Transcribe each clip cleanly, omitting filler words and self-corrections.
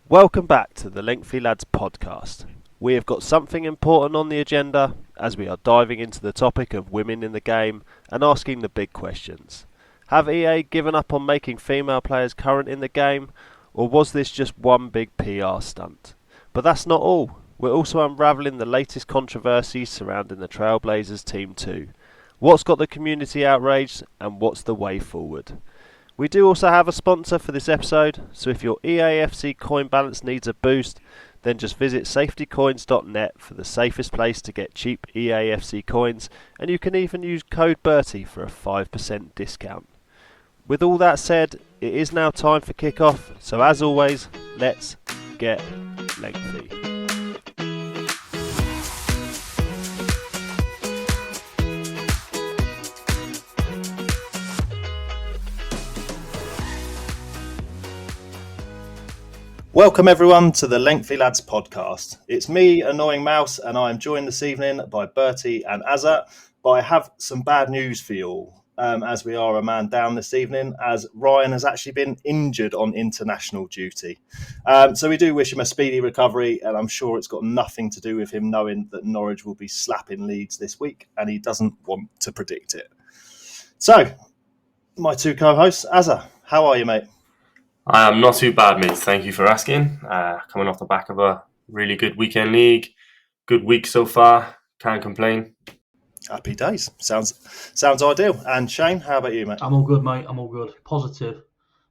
Welcome back to the Lengthy Lads podcast. We have got something important on the agenda as we are diving into the topic of women in the game and asking the big questions. Have EA given up on making female players current in the game, or was this just one big PR stunt? But that's not all. We're also unravelling the latest controversies surrounding the Trailblazers Team 2. What's got the community outraged and what's the way forward? We do also have a sponsor for this episode, so if your EAFC coin balance needs a boost, then just visit safetycoins.net for the safest place to get cheap EAFC coins, and you can even use code BERTIE for a 5% discount. With all that said, it is now time for kick-off, so as always, let's get lengthy. Welcome everyone to the Lengthy Lads podcast. It's me, Annoying Mouse, and I am joined this evening by Bertie and Azza. But I have some bad news for you all, as we are a man down this evening, as Ryan has actually been injured on international duty. So we do wish him a speedy recovery, and I'm sure it's got nothing to do with him knowing that Norwich will be slapping Leeds this week, and he doesn't want to predict it. So, my two co-hosts, Azza, how are you, mate? I am not too bad, mate. Thank you for asking. Coming off the back of a really good weekend league. Good week so far. Can't complain. Happy days. Sounds ideal. And Shane, how about you, mate? I'm all good, mate. I'm all good. Positive.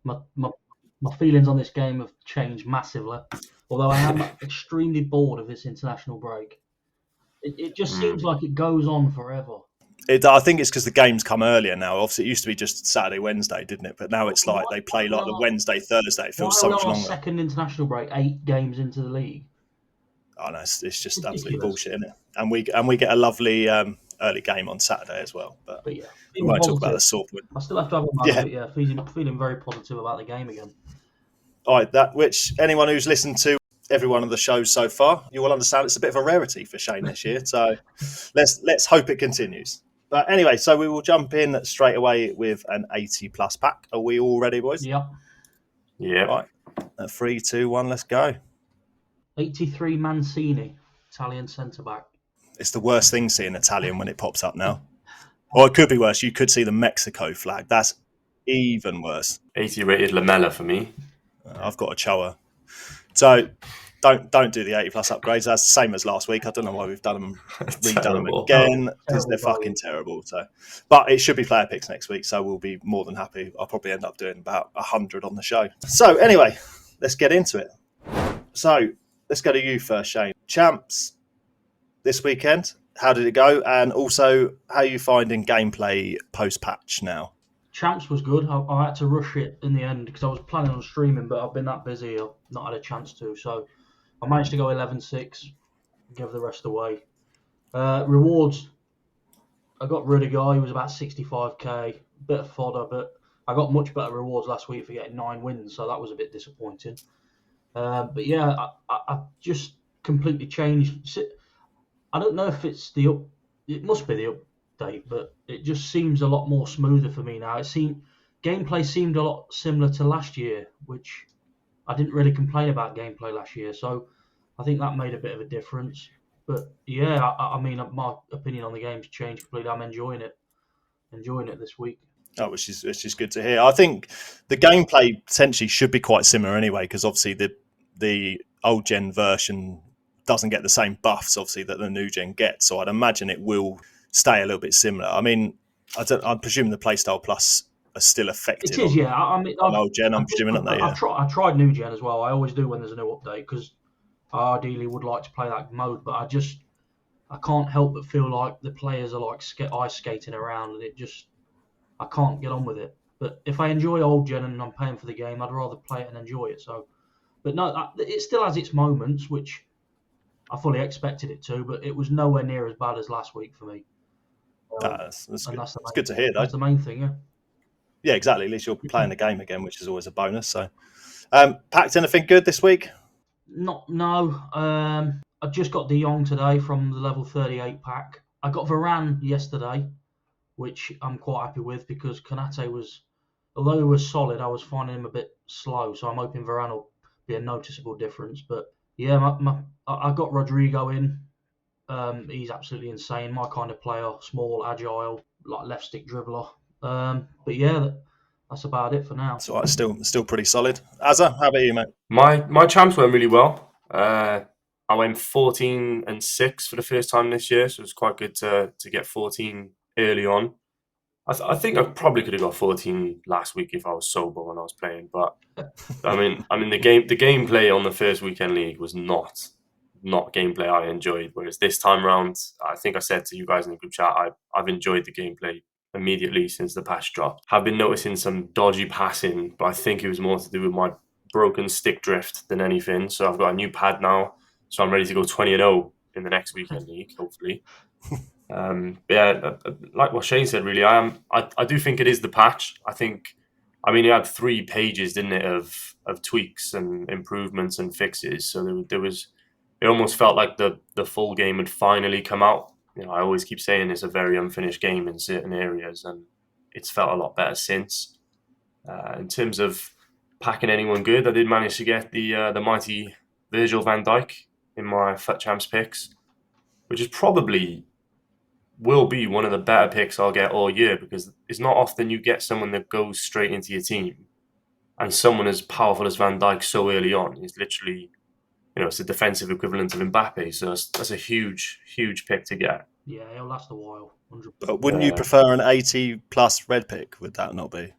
My feelings on this game have changed massively. Although I am extremely bored of this international break. It just seems like it goes on forever. I think it's because the games come earlier now. Obviously, it used to be just Saturday, Wednesday, didn't it? But now it's like they play like the Wednesday, Thursday. It feels so much longer. Second international break, 8 games into the league. Oh no, it's just absolute bullshit, isn't it? And we get a lovely early game on Saturday as well. But yeah, we won't talk about the sore point. I still have to have a moment, yeah. Feeling very positive about the game again. All right, which anyone who's listened to every one of the shows so far, you will understand it's a bit of a rarity for Shane this year. So let's hope it continues. But anyway, so we will jump in straight away with an 80-plus pack. Are we all ready, boys? Yep. Yeah. Right. 3, 2, 1, let's go. 83 Mancini, Italian centre-back. It's the worst thing seeing Italian when it pops up now. Or it could be worse. You could see the Mexico flag. That's even worse. 80 rated Lamella for me. I've got a Choa. So don't do the 80-plus upgrades. That's the same as last week. I don't know why we've redone them again because they're fucking terrible. So, but it should be player picks next week, so we'll be more than happy. I'll probably end up doing about 100 on the show. So anyway, let's get into it. So let's go to you first, Shane. Champs this weekend. How did it go? And also, how are you finding gameplay post-patch now? Champs was good. I had to rush it in the end because I was planning on streaming, but I've been that busy, I've not had a chance to. So I managed to go 11-6, give the rest away. Rewards, I got rid of a guy who was about 65k, bit of fodder, but I got much better rewards last week for getting 9 wins, so that was a bit disappointing. But yeah, I just completely changed. I don't know if it's it must be the update, but it just seems a lot more smoother for me now. Gameplay seemed a lot similar to last year, which I didn't really complain about gameplay last year, so I think that made a bit of a difference. But yeah, I mean, my opinion on the game's changed completely. I'm enjoying it this week. Oh, which is good to hear. I think the gameplay potentially should be quite similar anyway, because obviously the old gen version doesn't get the same buffs, obviously, that the new gen gets. So I'd imagine it will stay a little bit similar. I mean, I'm presuming the playstyle plus are still effective. It is, yeah. I mean, on old gen, I'm presuming, aren't they? Yeah. I tried new gen as well. I always do when there's a new update because I ideally would like to play that mode, but I can't help but feel like the players are like ice skating around, and I can't get on with it. But if I enjoy old gen and I'm paying for the game, I'd rather play it and enjoy it. So, but no, it still has its moments, which I fully expected it to, but it was nowhere near as bad as last week for me. That's good. That's good to hear, though. That's the main thing, yeah. Yeah, exactly. At least you're playing the game again, which is always a bonus. So, packed anything good this week? No. I just got De Jong today from the level 38 pack. I got Varane yesterday, which I'm quite happy with because Konate was, although he was solid, I was finding him a bit slow. So I'm hoping Varane will be a noticeable difference. But yeah, I got Rodrigo in. He's absolutely insane. My kind of player, small, agile, like left stick dribbler. But yeah, that's about it for now. So still pretty solid. Azza, how about you, mate? My champs went really well. I went 14-6 for the first time this year, so it was quite good to get 14 early on. I think I probably could have got 14 last week if I was sober when I was playing, but I mean the gameplay on the first weekend league was not gameplay I enjoyed. Whereas this time round, I think I said to you guys in the group chat, I've enjoyed the gameplay immediately since the patch dropped. Have been noticing some dodgy passing, but I think it was more to do with my broken stick drift than anything. So I've got a new pad now, so I'm ready to go 20-0 in the next weekend league, hopefully. Like what Shane said, really, I do think it is the patch. I mean, it had 3 pages, didn't it, of tweaks and improvements and fixes. So there was, it almost felt like the full game had finally come out. I always keep saying it's a very unfinished game in certain areas, and it's felt a lot better since. In terms of packing anyone good, I did manage to get the mighty Virgil van Dijk in my FUT Champs picks, which is probably will be one of the better picks I'll get all year, because it's not often you get someone that goes straight into your team and someone as powerful as Van Dijk so early on. He's literally, it's the defensive equivalent of Mbappe. So that's a huge pick to get. Yeah, it'll last a while. 100%. But wouldn't you prefer an 80 plus red pick? Would that not be?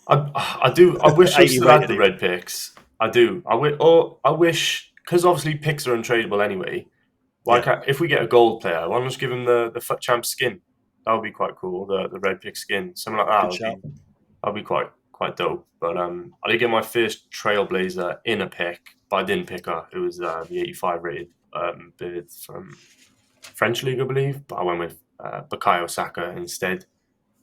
I do. I wish I still had the rated red picks. I do. I wish, because obviously picks are untradeable anyway. If we get a gold player, why not just give him the FUT Champ skin? That would be quite cool. The red pick skin, something like that. That'd be quite dope. But I did get my first Trailblazer in a pick, but I didn't pick her. It was the 85 rated bird from French League, I believe. But I went with Bukayo Saka instead.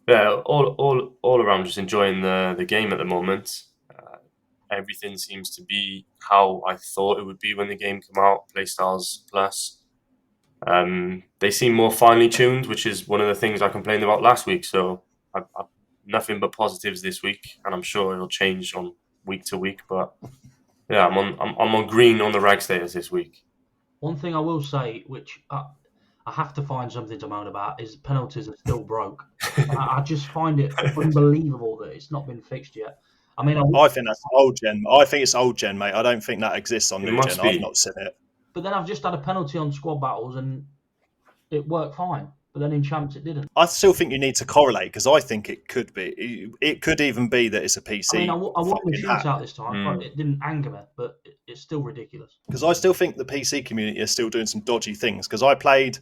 Yeah, all around, just enjoying the game at the moment. Everything seems to be how I thought it would be when the game came out. Playstyles plus. They seem more finely tuned, which is one of the things I complained about last week. So I've nothing but positives this week, and I'm sure it'll change on week to week. But yeah, I'm on green on the rag status this week. One thing I will say, which I have to find something to moan about, is penalties are still broke. I just find it unbelievable that it's not been fixed yet. I mean, I think that's old gen. I think it's old gen, mate. I don't think that exists on new gen. Be. I've not seen it. But then I've just had a penalty on squad battles and it worked fine. But then in champs it didn't. I still think you need to correlate, because I think it could be. It could even be that it's a PC. I mean, I won the shootout this time, but it didn't anger me. But it's still ridiculous. Because I still think the PC community is still doing some dodgy things. Because I played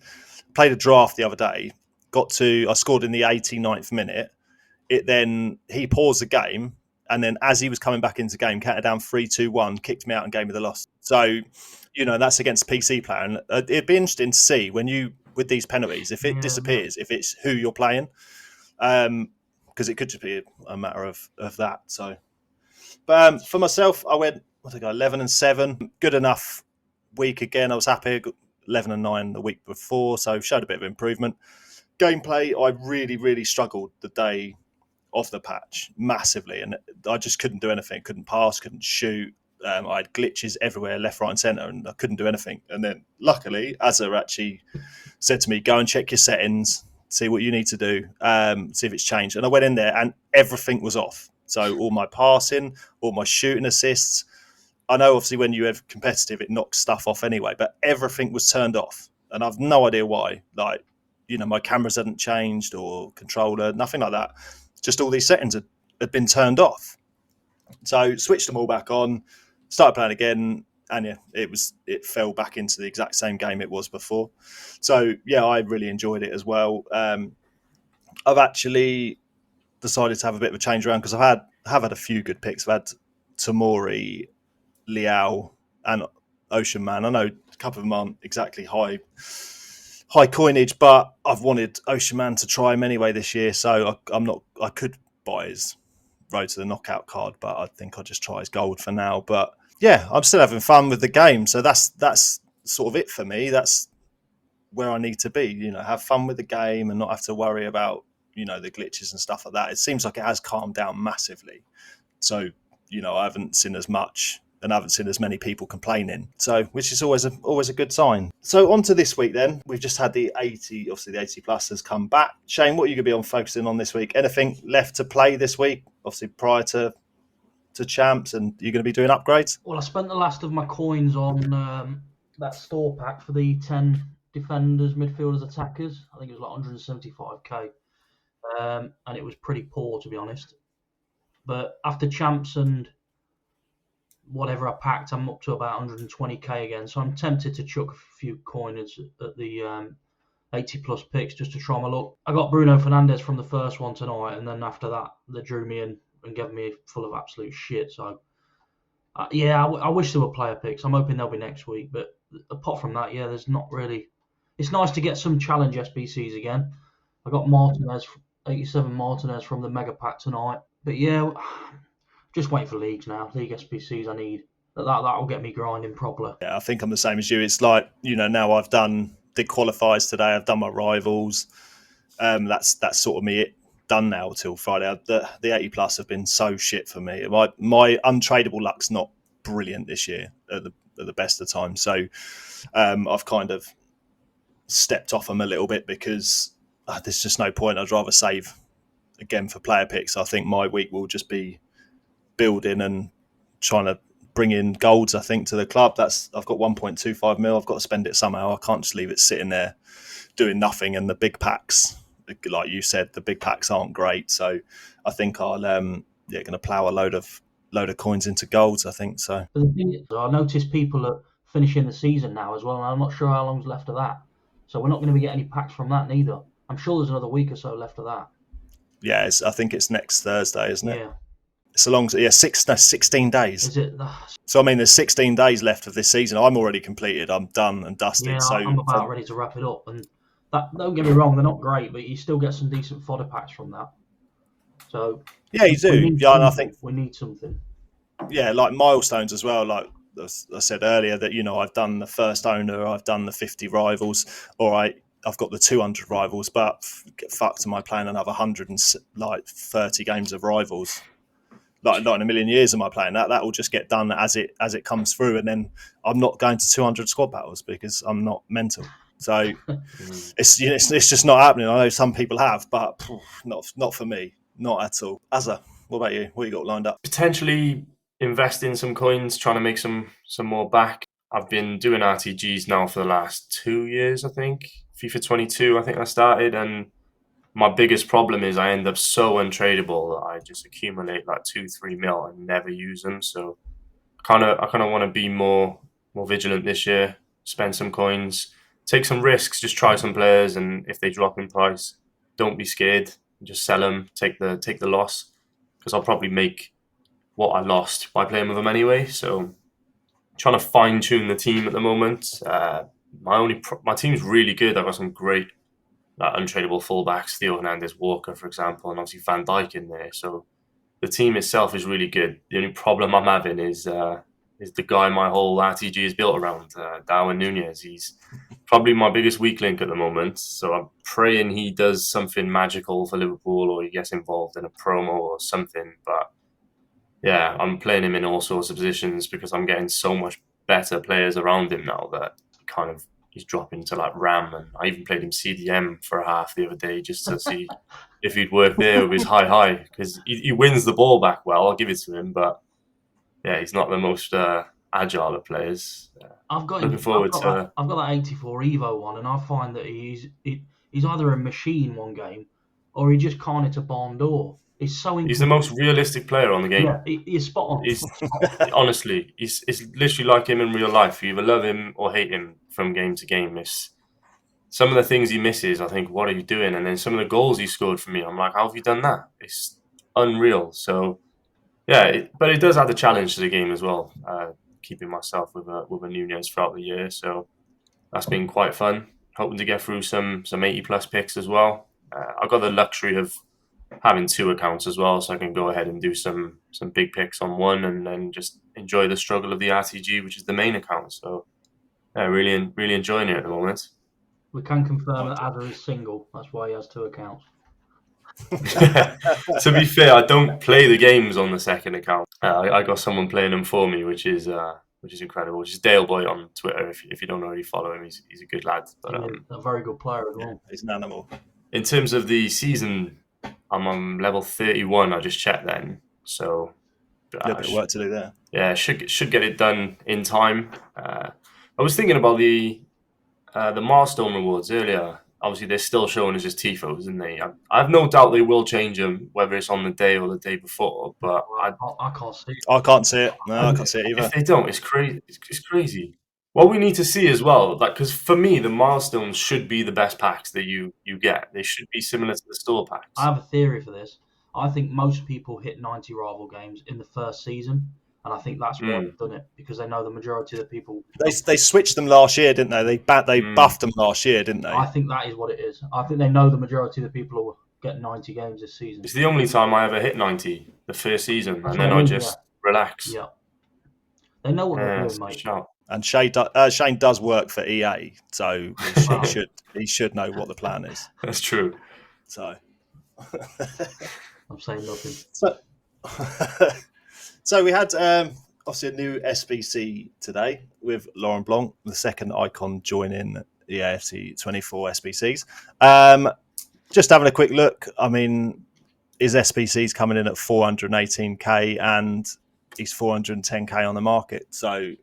a draft the other day. I scored in the 89th minute. He paused the game, and then as he was coming back into the game, counted down 3-2-1, kicked me out and gave me the loss. So, that's against a PC player. And it'd be interesting to see with these penalties, if it disappears, if it's who you're playing. Because it could just be a matter of that. So, but for myself, I went, 11-7. Good enough week again. I was happy. 11-9 the week before, so showed a bit of improvement. Gameplay, I really, really struggled the day of the patch massively, and I just couldn't do anything. Couldn't pass, couldn't shoot. I had glitches everywhere, left, right, and centre, and I couldn't do anything. And then, luckily, Azza actually said to me, "Go and check your settings, see what you need to do, see if it's changed." And I went in there, and everything was off. So all my passing, all my shooting assists. I know, obviously, when you have competitive, it knocks stuff off anyway, but everything was turned off, and I've no idea why. Like, my cameras hadn't changed or controller, nothing like that. Just all these settings had been turned off. So switched them all back on, started playing again, and yeah, it fell back into the exact same game it was before. So yeah, I really enjoyed it as well. I've actually decided to have a bit of a change around, because I have had a few good picks. I've had Tamori, Liao, and Ocean Man. I know a couple of them aren't exactly high coinage, but I've wanted Ocean Man to try him anyway this year, so I could buy his Road to the Knockout card, but I think I'll just try his gold for now. But yeah, I'm still having fun with the game, so that's sort of it for me. That's where I need to be, have fun with the game and not have to worry about, the glitches and stuff like that. It seems like it has calmed down massively. So, I haven't seen as much and I haven't seen as many people complaining. So, which is always a good sign. So, on to this week then. We've just had the 80, obviously the 80 plus has come back. Shane, what are you going to be on focusing on this week? Anything left to play this week? Obviously, prior to champs, and you're going to be doing upgrades? Well, I spent the last of my coins on that store pack for the 10 defenders, midfielders, attackers. I think it was like 175k. And it was pretty poor, to be honest. But after champs and whatever I packed, I'm up to about 120k again. So I'm tempted to chuck a few coiners at the 80 plus picks just to try my luck. I got Bruno Fernandes from the first one tonight, and then after that, they drew me in and gave me full of absolute shit. So, I wish there were player picks. I'm hoping they'll be next week. But apart from that, there's not really. It's nice to get some challenge SBCs again. I got Martinez, 87 Martinez from the Mega Pack tonight. But just waiting for leagues now. League SBCs I need. That'll get me grinding properly. Yeah, I think I'm the same as you. It's like, now I've did qualifiers today. I've done my rivals. That's sort of me done now till Friday. The 80 plus have been so shit for me. My untradeable luck's not brilliant this year at the best of times. So I've kind of stepped off them a little bit because there's just no point. I'd rather save again for player picks. I think my week will just be building and trying to bring in golds, I think, to the club. I've got 1.25 mil. I've got to spend it somehow. I can't just leave it sitting there doing nothing. And the big packs, like you said, the big packs aren't great. So I think I'll going to plough a load of coins into golds, I think. So But the thing is, I noticed people are finishing the season now as well, and I'm not sure how long's left of that. So we're not going to be getting any packs from that neither. I'm sure there's another week or so left of that. Yeah, I think it's next Thursday, isn't it? Yeah. It's 16 days. Is it? So, I mean, there's 16 days left of this season. I'm already completed. I'm done and dusted. Yeah, so I'm about ready to wrap it up. And that, don't get me wrong, they're not great, but you still get some decent fodder packs from that. So yeah, you do. Yeah, and I think we need something. Yeah, like milestones as well. Like I said earlier, that I've done the first owner, I've done the 50 rivals, or I've got the 200 rivals. But fucked, am I playing another 130 games of rivals? Like not in a million years am I playing that. That will just get done as it comes through, and then I'm not going to 200 squad battles because I'm not mental. So it's just not happening. I know some people have, but not for me, not at all. Azza, what about you? What you got lined up? Potentially invest in some coins, trying to make some more back. I've been doing RTGs now for the last 2 years, I think. FIFA 22, I think I started, and my biggest problem is I end up so untradeable that I just accumulate like 2-3 mil and never use them. So I kind of want to be more vigilant this year. Spend some coins, take some risks, just try some players, and if they drop in price, don't be scared. Just sell them, take the loss, because I'll probably make what I lost by playing with them anyway. So trying to fine tune the team at the moment. My team's really good. I've got some great untradeable fullbacks, Theo Hernandez, Walker, for example, and obviously Van Dijk in there. So the team itself is really good. The only problem I'm having is the guy my whole RTG is built around, Darwin Nunez. He's probably my biggest weak link at the moment. So I'm praying he does something magical for Liverpool, or he gets involved in a promo or something. But yeah, I'm playing him in all sorts of positions because I'm getting so much better players around him now that he's dropping to like Ram, and I even played him CDM for a half the other day just to see if he'd work there with his high, because he wins the ball back well. I'll give it to him, but yeah, he's not the most agile of players. I've got that 84 Evo one, and I find that he's either a machine one game, or he just can't hit a barn door. He's the most realistic player on the game. Yeah, he's spot on. Honestly, it's literally like him in real life. You either love him or hate him from game to game. It's some of the things he misses, I think, what are you doing? And then some of the goals he scored for me, I'm like, how have you done that? It's unreal. So yeah, but it does add a challenge to the game as well. Keeping myself with a Nunez throughout the year, so that's been quite fun. Hoping to get through some 80 plus picks as well. I've got the luxury of having 2 accounts as well, so I can go ahead and do some big picks on one, and then just enjoy the struggle of the RTG, which is the main account. So yeah, really enjoying it at the moment. We can confirm that Adder is single. That's why he has 2 accounts. To be fair, I don't play the games on the second account. I got someone playing them for me, which is incredible. Which is Dale Boy on Twitter. If you don't already follow him, he's a good lad. But a very good player as well. He's an animal. In terms of the season, I'm on level 31. I just checked then, so A little bit of work to do there. Yeah, should get it done in time. I was thinking about the milestone rewards earlier. Obviously, they're still showing us as TIFOs, isn't they? I have no doubt they will change them, whether it's on the day or the day before. But I can't see it. I can't see it. No, I can't see it either. If they don't, it's crazy. It's crazy. What we need to see as well, because for me, the milestones should be the best packs that you get. They should be similar to the store packs. I have a theory for this. I think most people hit 90 rival games in the first season, and I think that's why they've done it, because they know the majority of the people. They switched them last year, didn't they? They buffed them last year, didn't they? I think that is what it is. I think they know the majority of the people will get 90 games this season. It's the only time I ever hit 90, the first season, and then I just relax. Yeah. They know what they're doing, mate. And Shane does work for EA, so he should know what the plan is. That's true. So I'm saying nothing. So we had obviously a new SBC today with Laurent Blanc, the second icon joining the AFC 24 SBCs. Just having a quick look. I mean, his SBC's coming in at 418k and he's 410k on the market. So,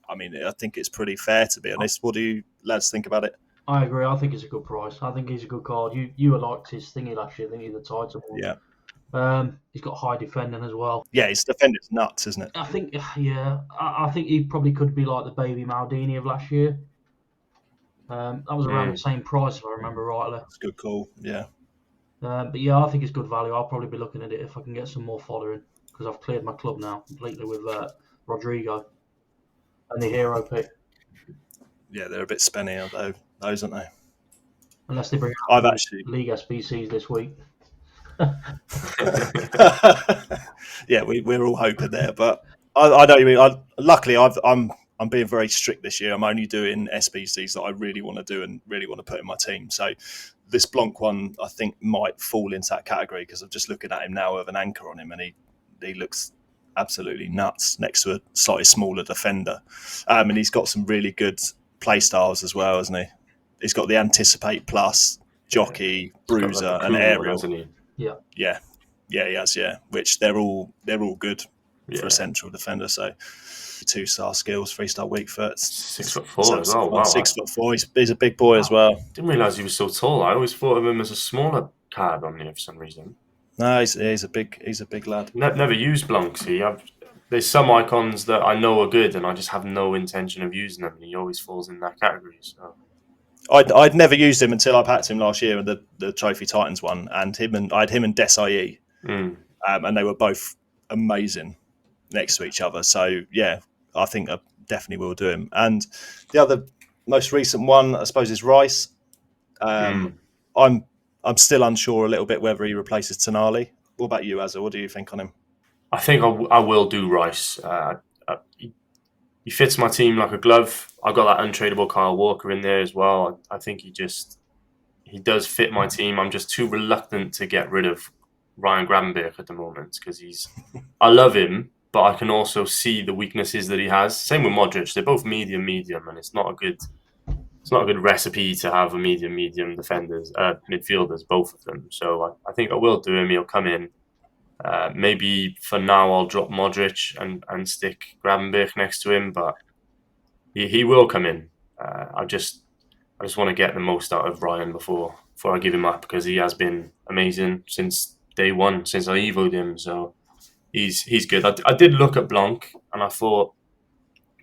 I mean, I think it's pretty fair, to be honest. What do you lads think about it? I agree. I think it's a good price. I think he's a good card. You liked his thingy last year, didn't you? The title one. Yeah. He's got high defending as well. Yeah, his defender's nuts, isn't it? I think, I think he probably could be like the baby Maldini of last year. That was around the same price, if I remember rightly. It's a good call, yeah. But yeah, I think it's good value. I'll probably be looking at it if I can get some more following, because I've cleared my club now completely with Rodrigo and the hero pick. Yeah, they're a bit spenny, those, aren't they? Unless they bring out League SBCs this week. Yeah, we're all hoping there, but I know you mean. Luckily, I'm being very strict this year. I'm only doing SBCs that I really want to do and really want to put in my team. So this Blanc one, I think, might fall into that category because I'm just looking at him now with an anchor on him, and he looks absolutely nuts next to a slightly smaller defender. And he's got some really good play styles as well, hasn't he? He's got the Anticipate Plus, Jockey, Bruiser, and Aerial. Yeah, he has. Yeah, which they're all good for a central defender. So 2-star skills, 3-star weak foot. 6'4" as well. Wow. 6'4". He's a big boy as well. Didn't realise he was so tall. I always thought of him as a smaller card on here for some reason. No, he's a big lad. Never used Blanc. See, there's some icons that I know are good, and I just have no intention of using them. And he always falls in that category. So. I'd never used him until I packed him last year with the Trophy Titans one, and I had him and Desai, and they were both amazing next to each other. So yeah, I think I definitely will do him. And the other most recent one, I suppose, is Rice. I'm still unsure a little bit whether he replaces Tonali. What about you, Azza? What do you think on him? I think I will do Rice. He fits my team like a glove. I got that untradeable Kyle Walker in there as well. I think he does fit my team. I'm just too reluctant to get rid of Ryan Gravenberch at the moment because I love him, but I can also see the weaknesses that he has. Same with Modric. They're both medium, and it's not a good recipe to have a medium defenders, midfielders, both of them. So I think I will do him. He'll come in. Maybe for now I'll drop Modric and stick Gravenberch next to him, but he will come in. I just want to get the most out of Ryan before I give him up because he has been amazing since day one, since I evoed him. So he's good. I did look at Blanc and I thought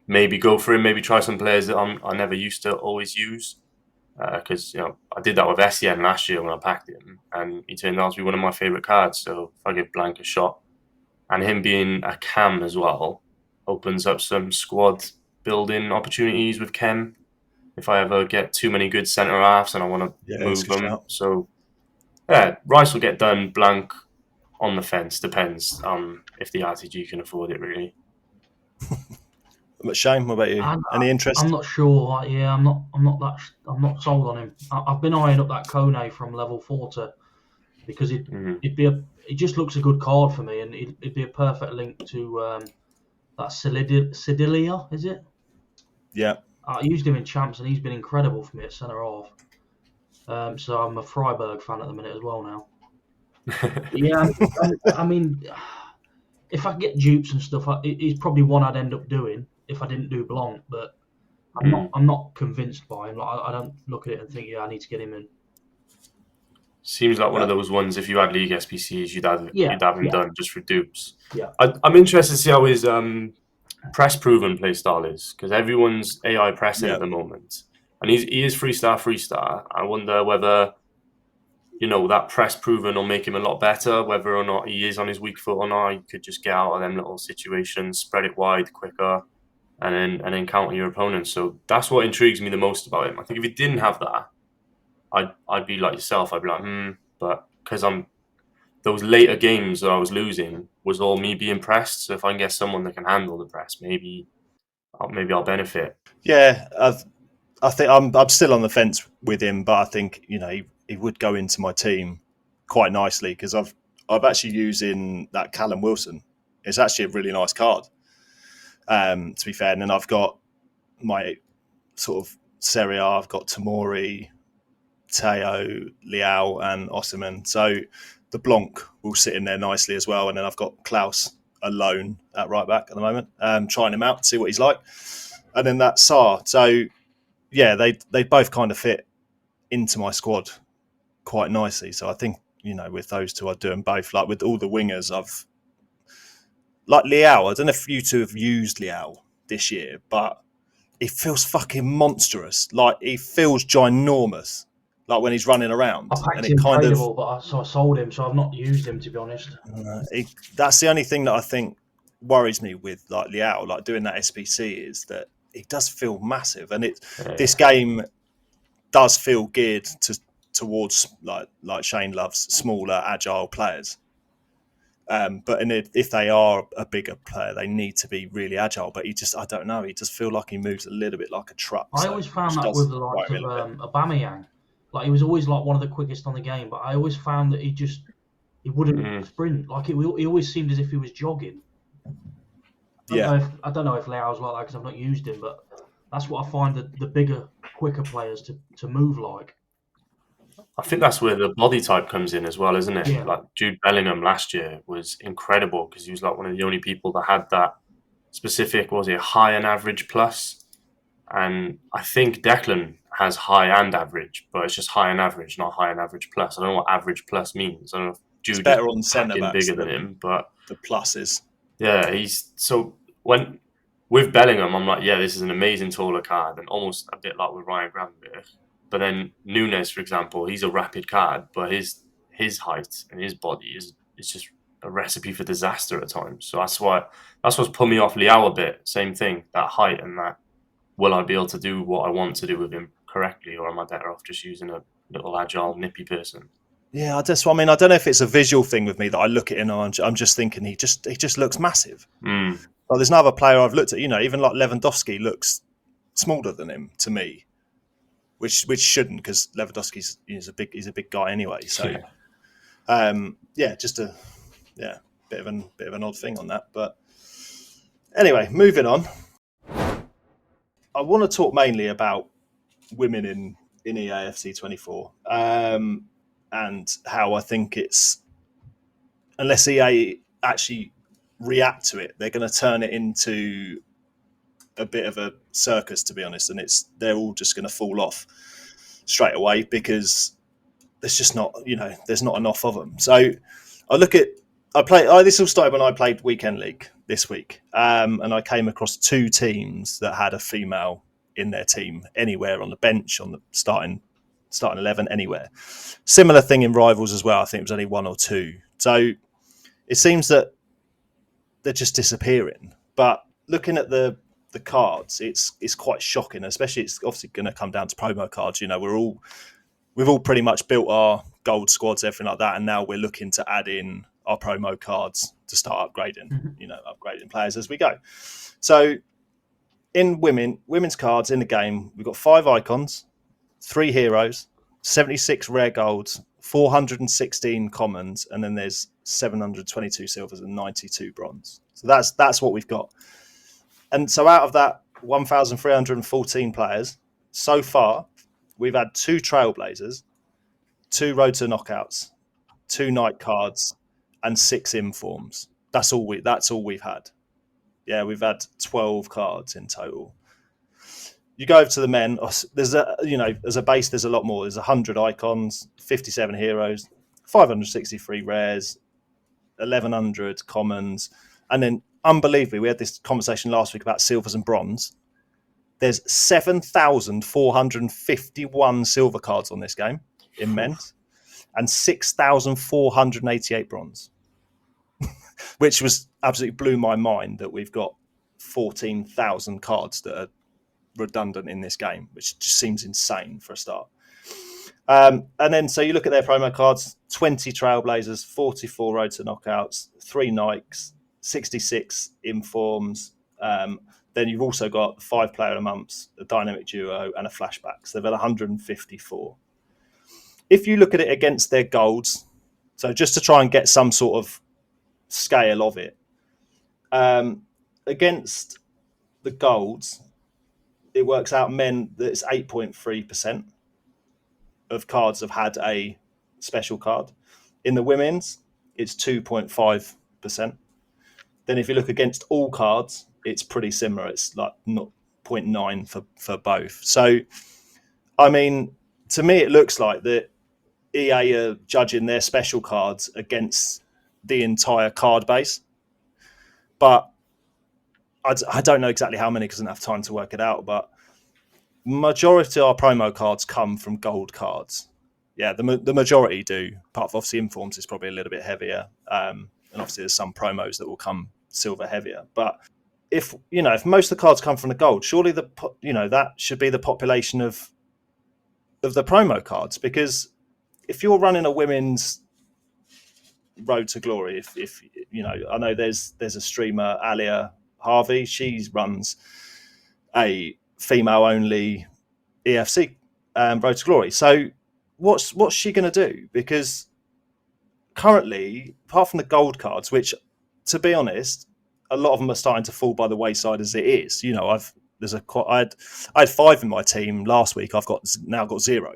maybe go for him, maybe try some players that I never used to always use. Because I did that with Essien last year when I packed him, and he turned out to be one of my favourite cards. So if I give Blanc a shot, and him being a cam as well, opens up some squad building opportunities with Kem. If I ever get too many good centre halves and I want to move them, so yeah, Rice will get done. Blanc on the fence, depends if the RTG can afford it really. But Shane, what about you? Any interest? I'm not sure. Yeah, I'm not sold on him. I've been eyeing up that Kone from level 40 because it just looks a good card for me, and it'd be a perfect link to that Sedilia, is it? Yeah. I used him in champs, and he's been incredible for me at centre half. So I'm a Freiburg fan at the minute as well now. Yeah, I mean, if I get dupes and stuff, he's probably one I'd end up doing if I didn't do Blanc. But I'm not convinced by him. Like, I don't look at it and think, yeah, I need to get him in. Seems like one of those ones. If you had League SBCs, you'd have him done just for dupes. Yeah, I'm interested to see how his press proven play style is, because everyone's AI pressing at the moment, and he is 3-star. I wonder whether that press proven will make him a lot better, whether or not he is on his weak foot or not. He could just get out of them little situations, spread it wide quicker, and then counter your opponent. So that's what intrigues me the most about him. I think if he didn't have that, I'd be like yourself. I'd be like, but because those later games that I was losing was all me being pressed. So if I can get someone that can handle the press, maybe I'll benefit. Yeah, I think I'm still on the fence with him, but I think he would go into my team quite nicely, because I've actually using that Callum Wilson. It's actually a really nice card, to be fair. And then I've got my sort of Serie A. I've got Tomori, Teo, Leao, and Osimhen. So the Blanc will sit in there nicely as well. And then I've got Klaus alone at right back at the moment, trying him out to see what he's like. And then that's Sarr. So yeah, they both kind of fit into my squad quite nicely. So I think, with those two, I'd do them both. Like with all the wingers, like Leao. I don't know if you two have used Leao this year, but he feels fucking monstrous. Like he feels ginormous. Like when he's running around, I packed him tradable, but I sold him, so I've not used him, to be honest. That's the only thing that I think worries me with like Leao, like doing that SPC, is that he does feel massive, and this game does feel geared towards like Shane loves smaller, agile players. But if they are a bigger player, they need to be really agile. But I don't know. He just feel like he moves a little bit like a truck. I always found that with the likes of Aubameyang. Like he was always like one of the quickest on the game, but I always found that he wouldn't sprint. Like he always seemed as if he was jogging. I don't know if Leao's like that because I've not used him, but that's what I find the bigger, quicker players to move like. I think that's where the body type comes in as well, isn't it? Yeah. Like Jude Bellingham last year was incredible because he was like one of the only people that had that specific, high and average plus. And I think Declan has high and average, but it's just high and average, not high and average plus. I don't know what average plus means. I don't know if Jude better on centre backs bigger than him, but the pluses. Yeah, with Bellingham, I'm like, this is an amazing taller card, and almost a bit like with Ryan Gravenberch. But then Nunes, for example, he's a rapid card, but his height and his body is just a recipe for disaster at times. So that's what's put me off Leao a bit. Same thing, that height and that. Will I be able to do what I want to do with him correctly, or am I better off just using a little agile, nippy person? Yeah, I don't know if it's a visual thing with me that I look at him and I'm just thinking he just looks massive. Like there's another player I've looked at, even like Lewandowski looks smaller than him to me, which shouldn't, because Lewandowski's he's a big guy anyway. So just a bit of an odd thing on that. But anyway, moving on. I want to talk mainly about women in EAFC 24 and how I think it's, unless EA actually react to it, they're going to turn it into a bit of a circus, to be honest, and they're all just going to fall off straight away because there's just not, there's not enough of them. So I look at, this all started when I played Weekend League this week, and I came across two teams that had a female in their team anywhere, on the bench, on the starting 11, anywhere. Similar thing in Rivals as well. I think it was only one or two. So it seems that they're just disappearing. But looking at the cards, it's quite shocking. Especially, it's obviously going to come down to promo cards. We've all pretty much built our gold squads, everything like that, and now we're looking to add in our promo cards to start upgrading, upgrading players as we go. So in women's cards in the game, we've got 5 icons, 3 heroes, 76 rare golds, 416 commons, and then there's 722 silvers and 92 bronze. So that's what we've got. And so out of that 1,314 players, so far, we've had 2 Trailblazers, 2 Road to Knockouts, 2 night cards, and 6 informs. That's all we've had. Yeah, we've had 12 cards in total. You go over to the men. There's as a base, there's a lot more. There's 100 icons, 57 heroes, 563 rares, 1,100 commons, and then unbelievably, we had this conversation last week about silvers and bronze. There's 7,451 silver cards on this game in men's, and 6,488 bronze, which was absolutely blew my mind that we've got 14,000 cards that are redundant in this game, which just seems insane for a start. And then so you look at their promo cards: 20 Trailblazers, 44 Road to Knockouts, 3 Nikes, 66 informs. Then you've also got 5 player of the months, a dynamic duo, and a flashback. So they've had 154. If you look at it against their golds, so just to try and get some sort of scale of it, against the golds, it works out men that it's 8.3% of cards have had a special card. In the women's, it's 2.5%. Then if you look against all cards, it's pretty similar. It's like 0.9 for both. So, I mean, to me, it looks like that EA are judging their special cards against the entire card base. But I don't know exactly how many because I don't have time to work it out. But majority of our promo cards come from gold cards. Yeah, the majority do. Apart from obviously Informs is probably a little bit heavier. And obviously there's some promos that will come silver heavier. But if most of the cards come from the gold, surely that should be the population of the promo cards, because if you're running a women's Road to Glory, if I know there's a streamer, Alia Harvey, she runs a female only EFC Road to Glory. So what's she going to do? Because currently, apart from the gold cards, which to be honest, a lot of them are starting to fall by the wayside as it is. I had 5 in my team last week. I've now got 0.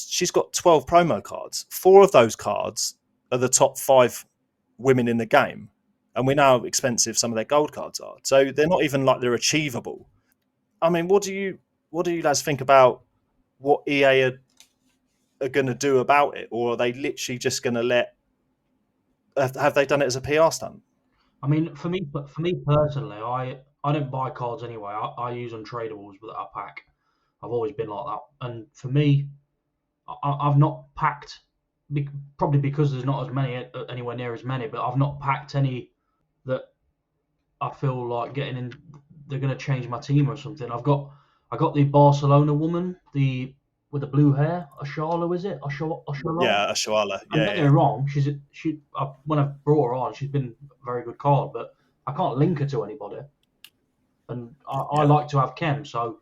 She's got 12 promo cards. 4 of those cards are the top 5 women in the game, and we know how expensive some of their gold cards are. So they're not even like they're achievable. I mean, what do you lads think about what EA are going to do about it, or are they literally just going to let? Have they done it as a PR stunt? I mean, for me personally, I don't buy cards anyway. I use untradables that I pack. I've always been like that, and for me, I've not packed, probably because there's not as many anywhere near as many, but I've not packed any that I feel like getting in. They're going to change my team or something. I got the Barcelona woman, with the blue hair, Ashala, is it? Ashala? Yeah, Ashala. And don't get me wrong, when I brought her on, she's been a very good card, but I can't link her to anybody, and I like to have Chem, so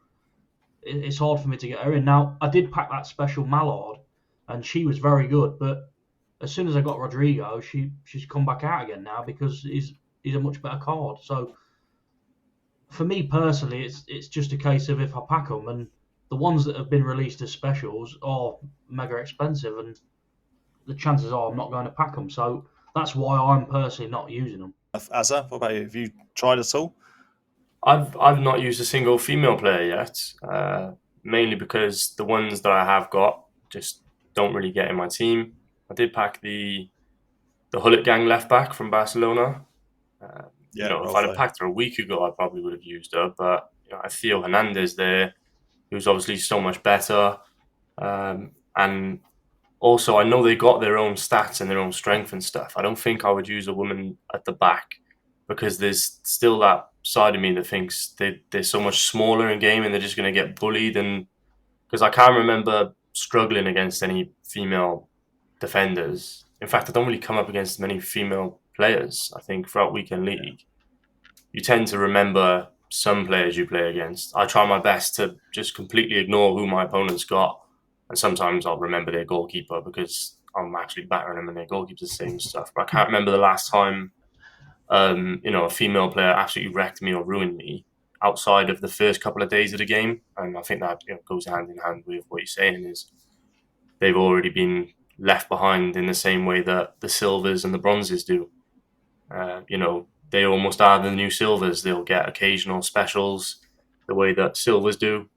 it's hard for me to get her in. Now, I did pack that special Mallard, and she was very good, but as soon as I got Rodrigo, she's come back out again now because he's a much better card. So for me personally, it's just a case of if I pack them, and the ones that have been released as specials are mega expensive, and the chances are I'm not going to pack them. So that's why I'm personally not using them. Azza, what about you? Have you tried at all? I've not used a single female player yet, mainly because the ones that I have got just don't really get in my team. I did pack the Hullet Gang left back from Barcelona. If I'd have packed her a week ago, I probably would have used her. But I have Theo Hernandez there, who's obviously so much better. And also, I know they got their own stats and their own strength and stuff. I don't think I would use a woman at the back because there's still that side of me that thinks they're so much smaller in game and they're just going to get bullied. And because I can't remember struggling against any female defenders. In fact, I don't really come up against many female players. I think throughout Weekend League, you tend to remember some players you play against. I try my best to just completely ignore who my opponent's got and sometimes I'll remember their goalkeeper because I'm actually battering them and their goalkeeper's the same stuff. But I can't remember the last time, a female player absolutely wrecked me or ruined me outside of the first couple of days of the game. And I think that goes hand in hand with what you're saying is they've already been left behind in the same way that the silvers and the bronzes do. They almost are the new silvers. They'll get occasional specials the way that silvers do,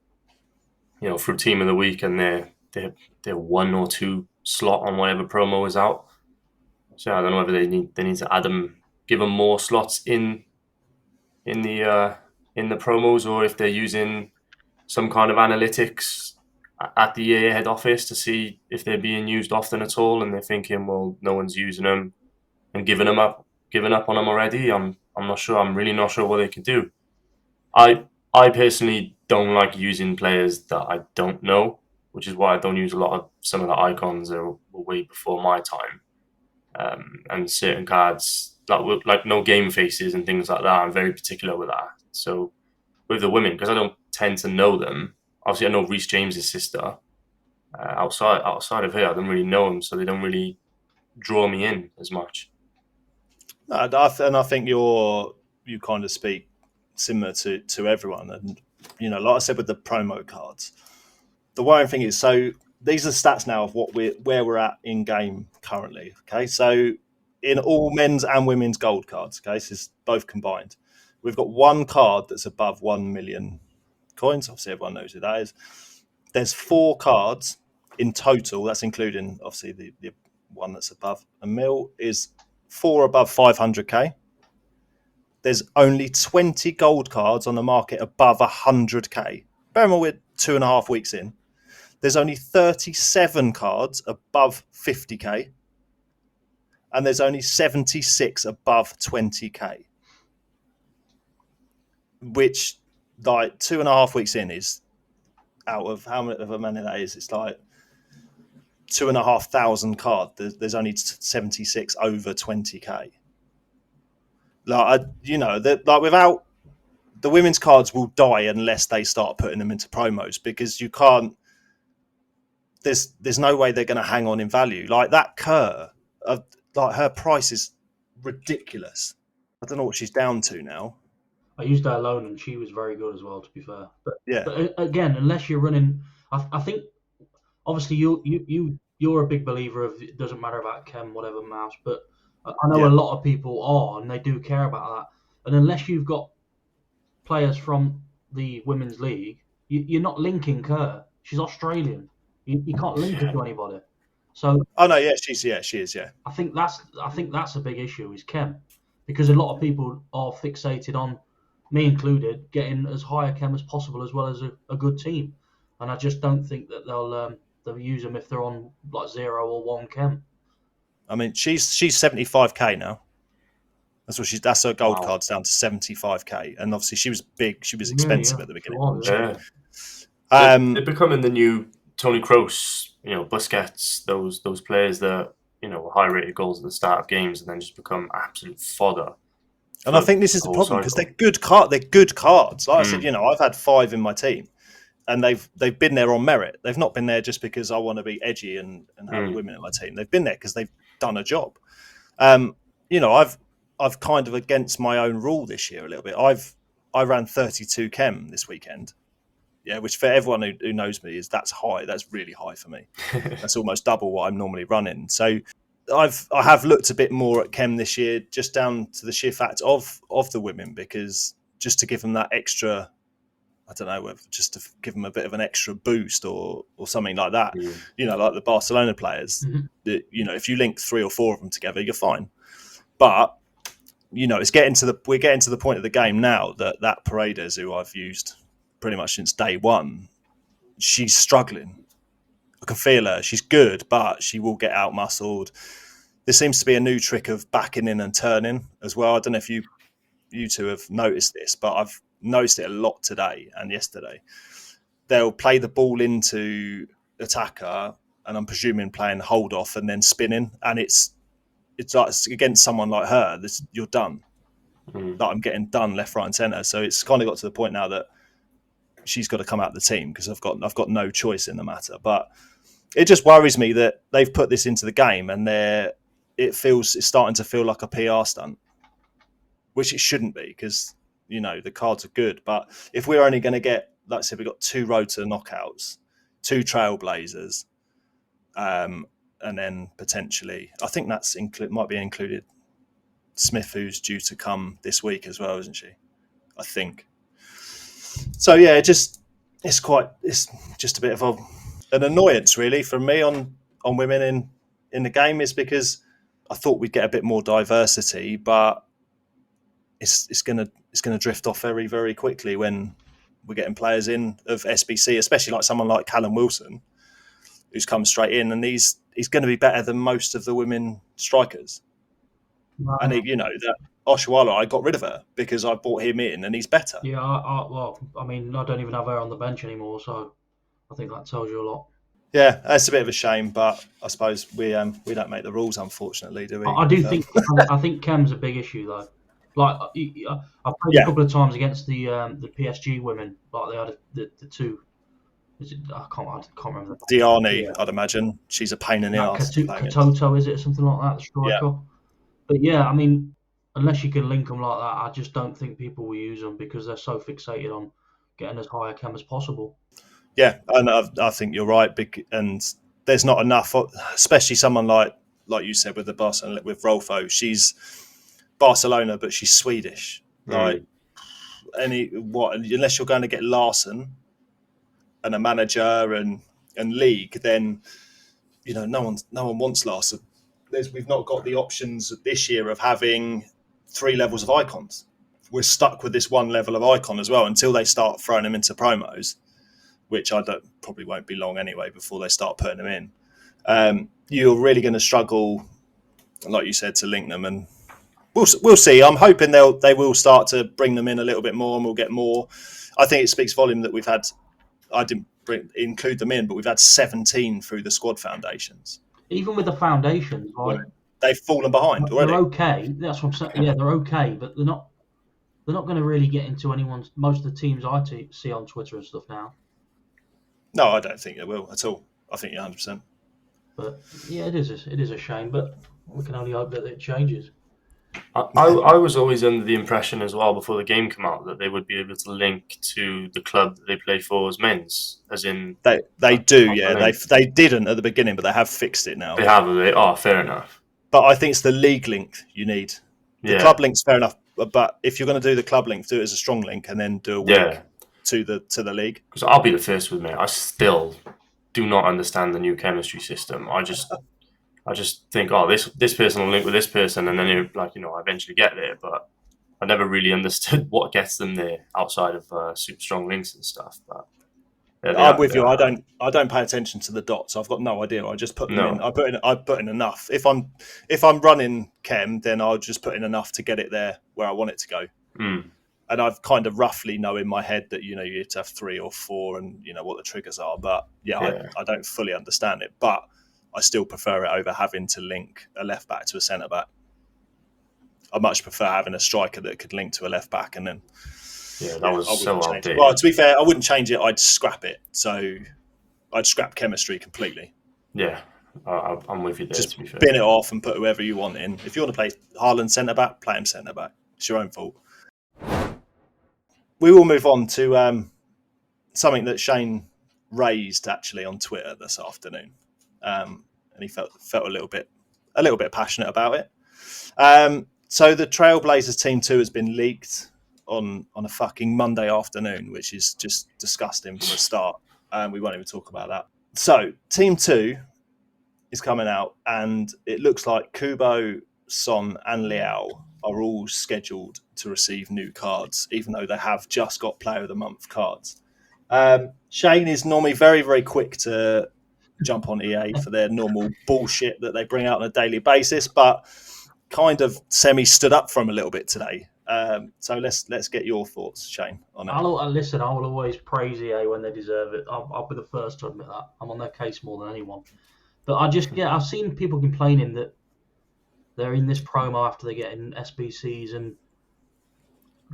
through team of the week, and they're 1 or 2 slot on whatever promo is out. So I don't know whether they need to add them, give them more slots in the promos, or if they're using some kind of analytics at the EA head office to see if they're being used often at all, and they're thinking, well, no one's using them and giving up on them already. I'm not sure. I'm really not sure what they can do. I personally don't like using players that I don't know, which is why I don't use a lot of some of the icons that were way before my time, and certain cards like no game faces and things like that. I'm very particular with that. So with the women, because I don't tend to know them. Obviously, I know Reece James's sister. Outside of her, I don't really know them, so they don't really draw me in as much. And I think you kind of speak similar to everyone. And, like I said with the promo cards, the worrying thing is, so these are stats now of where we're at in game currently. Okay, so in all men's and women's gold cards, okay, this is both combined. We've got one card that's above 1 million coins. Obviously, everyone knows who that is. There's 4 cards in total. That's including obviously the one that's above a mil. Is 4 above 500k. There's only 20 gold cards on the market above 100k. Bear in mind we're 2.5 weeks in. There's only 37 cards above 50k, and there's only 76 above 20k. Which, like, 2.5 weeks in is out of how many that is. It's like 2,500 cards. There's only 76 over 20k. Without the women's cards will die unless they start putting them into promos, because you can't. There's no way they're going to hang on in value. Like that Kerr, her price is ridiculous. I don't know what she's down to now. I used her alone, and she was very good as well, to be fair. Yeah. But again, unless you're running, I think obviously you're a big believer of it doesn't matter about chem, whatever mouse, but I know a lot of people are, and they do care about that. And unless you've got players from the women's league, you're not linking Kerr. She's Australian. You can't link her to anybody. So she is. I think that's a big issue is chem, because a lot of people are fixated on, me included, getting as high a chem as possible as well as a good team, and I just don't think that they'll use them if they're on like 0 or 1 chem. I mean, she's 75k now. That's her gold card's down to 75k, and obviously she was big. She was expensive at the beginning. They're becoming the new Toni Kroos, Busquets, those players that were high rated goals at the start of games and then just become absolute fodder. And I think this is the problem, because they're good cards. Like I said, I've had 5 in my team, and they've been there on merit. They've not been there just because I want to be edgy and have women in my team. They've been there because they've done a job. I've kind of against my own rule this year a little bit. I ran 32 chem this weekend. Yeah, which for everyone who knows me that's high. That's really high for me. That's almost double what I'm normally running. So I have looked a bit more at chem this year, just down to the sheer fact of the women, because just to give them that extra, I don't know, just to give them a bit of an extra boost or something like that. Like the Barcelona players. If you link 3 or 4 of them together, you're fine. But we're getting to the point of the game now that Paredes, who I've used pretty much since day one, she's struggling. I can feel her. She's good, but she will get out muscled. There seems to be a new trick of backing in and turning as well. I don't know if you two have noticed this, but I've noticed it a lot today and yesterday. They'll play the ball into attacker, and I'm presuming playing hold off and then spinning, and it's like against someone like her, you're done. Like I'm getting done left, right, and centre. So it's kind of got to the point now that she's got to come out of the team, because I've got no choice in the matter. But it just worries me that they've put this into the game and it's starting to feel like a PR stunt, which it shouldn't be because, the cards are good. But if we're only going to get, like I said, we've got 2 road to knockouts, 2 Trailblazers, and then potentially, I think might be included Smith, who's due to come this week as well, isn't she? I think. So yeah, it's just a bit of an annoyance really for me on women in the game, is because I thought we'd get a bit more diversity, but it's gonna drift off very, very quickly when we're getting players in of SBC, especially like someone like Callum Wilson, who's come straight in, and he's going to be better than most of the women strikers. Right. And that Oshuala, I got rid of her because I brought him in, and he's better. Yeah, I don't even have her on the bench anymore, so I think that tells you a lot. Yeah, that's a bit of a shame, but I suppose we don't make the rules, unfortunately, do we? I do think I think Chem's a big issue though. Like I've played a couple of times against the PSG women. Like they had the 2. I can't remember. Diani, Yeah. I'd imagine she's a pain in the arse. Katoto, is it, or something like that? The striker. Yeah. But yeah, I mean, unless you can link them like that, I just don't think people will use them because they're so fixated on getting as high a chem as possible. Yeah, and I think you're right. And there's not enough, especially someone like you said with the Barcelona, with Rolfo. She's Barcelona, but she's Swedish. Like unless you're going to get Larson and a manager and league, then no one wants Larson. We've not got the options this year of having 3 levels of icons. We're stuck with this 1 level of icon as well until they start throwing them into promos, which probably won't be long anyway before they start putting them in. You're really going to struggle, like you said, to link them, and we'll see. I'm hoping they will start to bring them in a little bit more, and we'll get more. I think it speaks volume that we've had. I didn't include them in, but we've had 17 through the squad foundations. Even with the foundations, they've fallen behind already. They're okay. That's what I'm saying. Yeah, they're okay, but they're not going to really get into most of the teams I see on Twitter and stuff now. No, I don't think they will at all. I think you're 100%. But yeah, it is a shame, but we can only hope that it changes. I was always under the impression as well before the game came out that they would be able to link to the club that they play for as men's, as in they do. Yeah, they didn't at the beginning, but they have fixed it now. They have. Fair enough. But I think it's the league link you need. The club link's fair enough, but if you're going to do the club link, do it as a strong link and then do a link to the league. Because I'll be the first with me. I still do not understand the new chemistry system. I just think, this person will link with this person, and then I eventually get there. But I never really understood what gets them there outside of super strong links and stuff. But I'm with you. I don't pay attention to the dots. I've got no idea. I just put them in. I put in enough. If I'm running chem, then I'll just put in enough to get it there where I want it to go. And I've kind of roughly know in my head that you have to have 3 or 4, and what the triggers are. But I don't fully understand it. But I still prefer it over having to link a left back to a centre back. I much prefer having a striker that could link to a left back, and then. Yeah, that was so outdated. Well, to be fair, I wouldn't change it. I'd scrap it. So I'd scrap chemistry completely. Yeah, I'm with you there. Just to be fair. bin it off and put whoever you want in. If you want to play Haaland centre back, play him centre back. It's your own fault. We will move on to something that Shane raised actually on Twitter this afternoon, and he felt a little bit passionate about it. So the Trailblazers Team 2 has been leaked on a fucking Monday afternoon, which is just disgusting for a start. We won't even talk about that. So Team 2 is coming out, and it looks like Kubo, Son and Liao are all scheduled to receive new cards, even though they have just got Player of the Month cards. Shane is normally very, very quick to jump on EA for their normal bullshit that they bring out on a daily basis, but kind of stood up for him a little bit today. So let's get your thoughts, Shane, on it. I will always praise EA when they deserve it. I'll be the first to admit that. I'm on their case more than anyone. But I've seen people complaining that they're in this promo after they're getting SBCs, and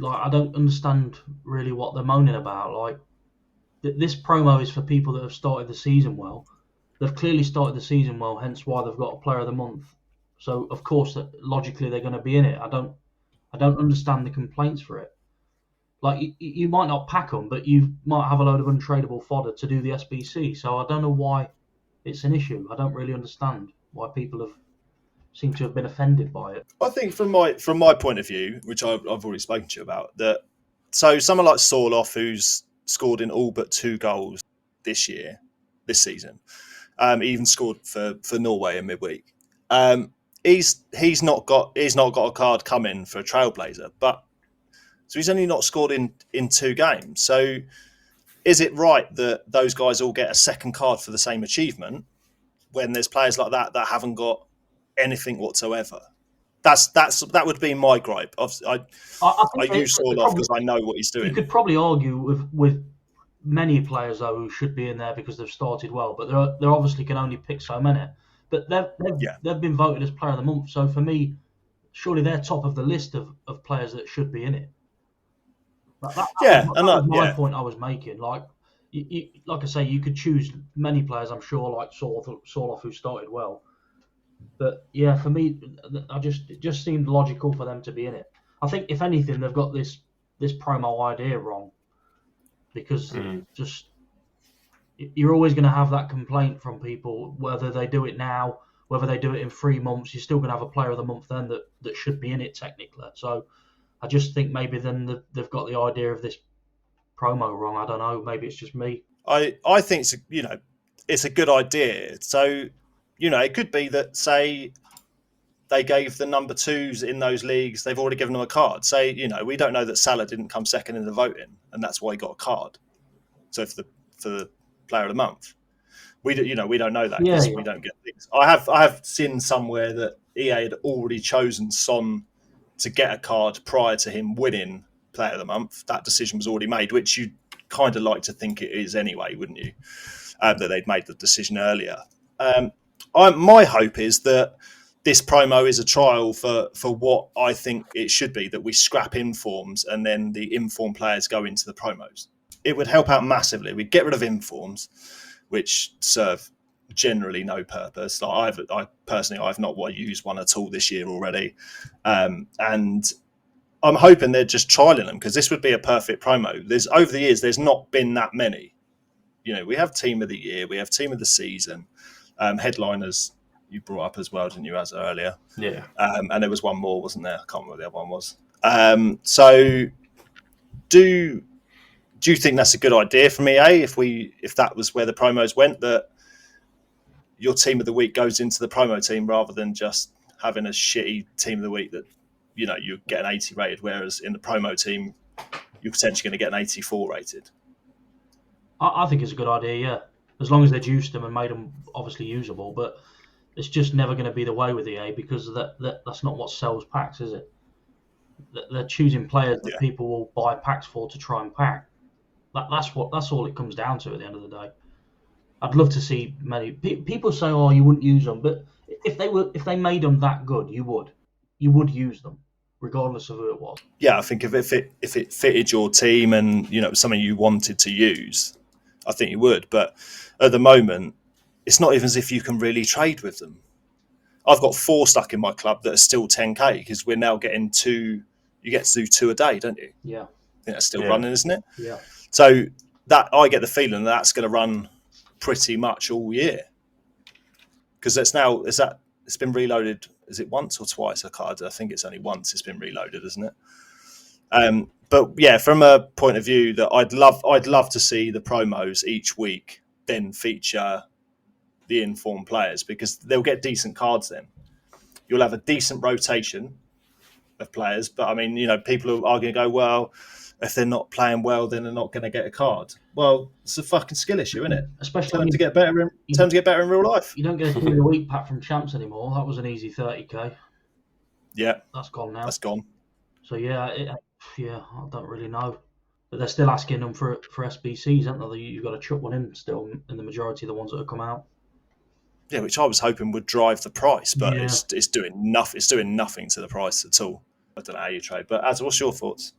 I don't understand really what they're moaning about. This promo is for people that have started the season well. they've clearly started the season well, hence why they've got a Player of the Month. So of course, logically, they're going to be in it. I don't understand the complaints for it. Like you might not pack them, but you might have a load of untradeable fodder to do the SBC. So I don't know why it's an issue. I don't really understand why people seem to have been offended by it. I think from my point of view, which I've already spoken to you about, that so someone like Sorloff, who's scored in all but 2 goals this season, even scored for Norway in midweek. He's not got a card coming for a Trailblazer, but so he's only not scored in 2 games. So is it right that those guys all get a second card for the same achievement when there's players like that haven't got anything whatsoever? That would be my gripe. I use Sorloff because I know what he's doing. You could probably argue with many players though who should be in there because they've started well, but they obviously can only pick so many. But they've been voted as Player of the Month, so for me, surely they're top of the list of players that should be in it. That was my point I was making. Like, like I say, you could choose many players, I'm sure, like Sorloff, who started well. But yeah, for me, it just seemed logical for them to be in it. I think, if anything, they've got this promo idea wrong, because just you're always going to have that complaint from people, whether they do it now, whether they do it in 3 months. You're still going to have a Player of the Month then that should be in it technically. So I just think maybe then they've got the idea of this promo wrong. I don't know. Maybe it's just me. I think it's a good idea. So it could be that, say, they gave the number 2s in those leagues, they've already given them a card. Say, we don't know that Salah didn't come second in the voting, and that's why he got a card. So for the Player of the Month, we don't know that because we don't get things. I have seen somewhere that EA had already chosen Son to get a card prior to him winning Player of the Month. That decision was already made, which you'd kind of like to think it is anyway, wouldn't you? That they'd made the decision earlier. My hope is that this promo is a trial for what I think it should be, that we scrap informs and then the inform players go into the promos. It would help out massively. We'd get rid of informs, which serve generally no purpose. Like I personally, I've not used one at all this year already. And I'm hoping they're just trialing them, because this would be a perfect promo. Over the years, there's not been that many. We have Team of the Year, we have Team of the Season, headliners. You brought up as well, didn't you, as earlier? Yeah. And there was one more, wasn't there? I can't remember what the other one was. So do you think that's a good idea from EA if that was where the promos went, that your Team of the Week goes into the promo team rather than just having a shitty Team of the Week that you get an 80 rated, whereas in the promo team you're potentially going to get an 84 rated? I think it's a good idea, yeah, as long as they juiced them and made them obviously usable. But it's just never going to be the way with EA, because that's not what sells packs, is it? They're choosing players that people will buy packs for to try and pack. That's all it comes down to at the end of the day. I'd love to see many people say, "Oh, you wouldn't use them," but if they made them that good, you would use them, regardless of who it was. Yeah, I think if it fitted your team and it was something you wanted to use, I think you would. But at the moment, it's not even as if you can really trade with them. I've got 4 stuck in my club that are still 10k, because we're now getting 2. You get to do 2 a day, don't you? Yeah. I think that's still running, isn't it? Yeah. So that I get the feeling that's going to run pretty much all year, because it's been reloaded. Is it once or twice? I think it's only once it's been reloaded, isn't it? But yeah, from a point of view that I'd love to see the promos each week then feature the informed players, because they'll get decent cards then. You'll have a decent rotation of players, but I mean, people are going to go, well, if they're not playing well, then they're not going to get a card. Well, it's a fucking skill issue, isn't it? Especially tell them to get better in real life. You don't get a Team of the Week pack from Champs anymore. That was an easy 30k. Yeah, that's gone now. That's gone. So yeah, I don't really know, but they're still asking them for SBCs, aren't they? You've got to chuck one in still in the majority of the ones that have come out. Yeah, which I was hoping would drive the price, but it's doing nothing. It's doing nothing to the price at all. I don't know how you trade, but what's your thoughts?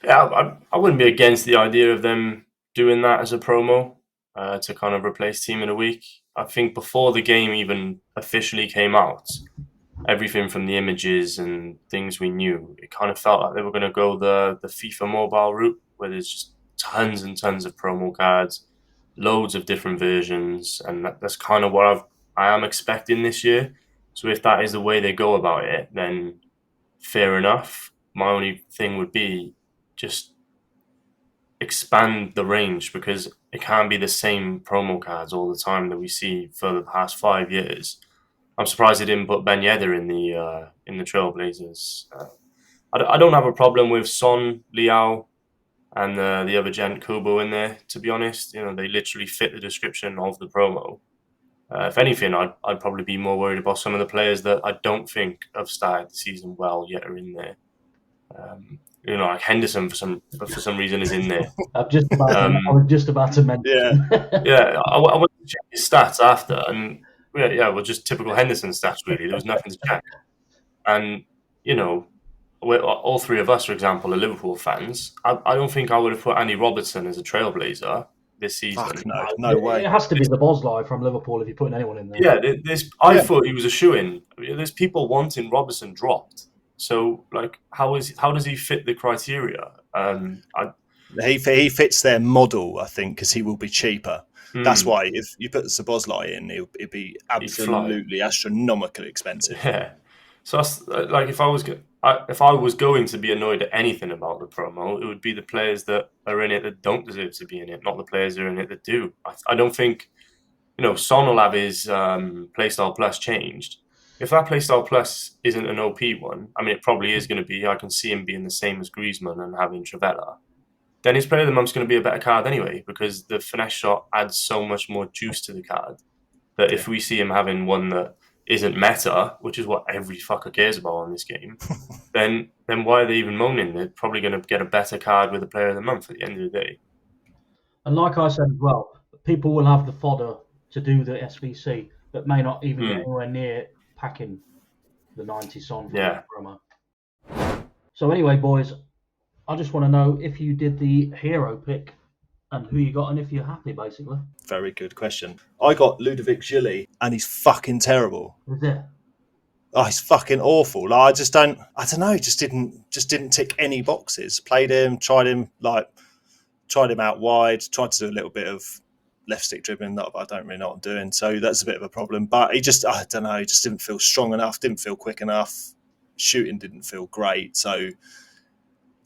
Yeah, I wouldn't be against the idea of them doing that as a promo to kind of replace Team of the Week. I think before the game even officially came out, everything from the images and things we knew, it kind of felt like they were going to go the FIFA mobile route, where there's just tons and tons of promo cards, loads of different versions, and that's kind of what I am expecting this year. So if that is the way they go about it, then fair enough. My only thing would be just expand the range, because it can't be the same promo cards all the time that we see for the past 5 years. I'm surprised they didn't put Ben Yedder in the Trailblazers. I don't have a problem with Son, Liao, and the other gent Kubo in there. To be honest, they literally fit the description of the promo. If anything, I'd probably be more worried about some of the players that I don't think have started the season well yet are in there. Like Henderson for some reason is in there. I was just about to mention. Yeah. I went to check his stats after, and well, just typical Henderson stats. Really, there was nothing to check. And all three of us, for example, are Liverpool fans. I don't think I would have put Andy Robertson as a Trailblazer this season. Fuck no way. It has to be the Bosley from Liverpool if you're putting anyone in there. Yeah, I thought he was a shoo-in. There's people wanting Robertson dropped. So, how does he fit the criteria? He fits their model, I think, because he will be cheaper. That's why if you put Szoboszlai in, it'd be absolutely astronomically expensive. Yeah. So if I was going to be annoyed at anything about the promo, it would be the players that are in it that don't deserve to be in it, not the players that are in it that do. I don't think, Son will have his Playstyle Plus changed. If that Playstyle Plus isn't an OP one, I mean, it probably is going to be. I can see him being the same as Griezmann and having Travella. Then his Player of the Month's going to be a better card anyway, because the finesse shot adds so much more juice to the card that if we see him having one that isn't meta, which is what every fucker cares about on this game, then why are they even moaning? They're probably going to get a better card with the Player of the Month at the end of the day. And like I said as well, people will have the fodder to do the SVC that may not even get anywhere near packing the 90 Son from the promo. So anyway, boys, I just want to know if you did the hero pick and who you got and if you're happy, basically. Very good question. I got Ludovic Gilly, and he's fucking terrible. Is it? Oh, he's fucking awful. I don't know. Just didn't tick any boxes. Played him, tried him out wide, tried to do a little bit of left stick dribbling that I don't really know what I'm doing. So that's a bit of a problem. But I don't know, he just didn't feel strong enough, didn't feel quick enough. Shooting didn't feel great. So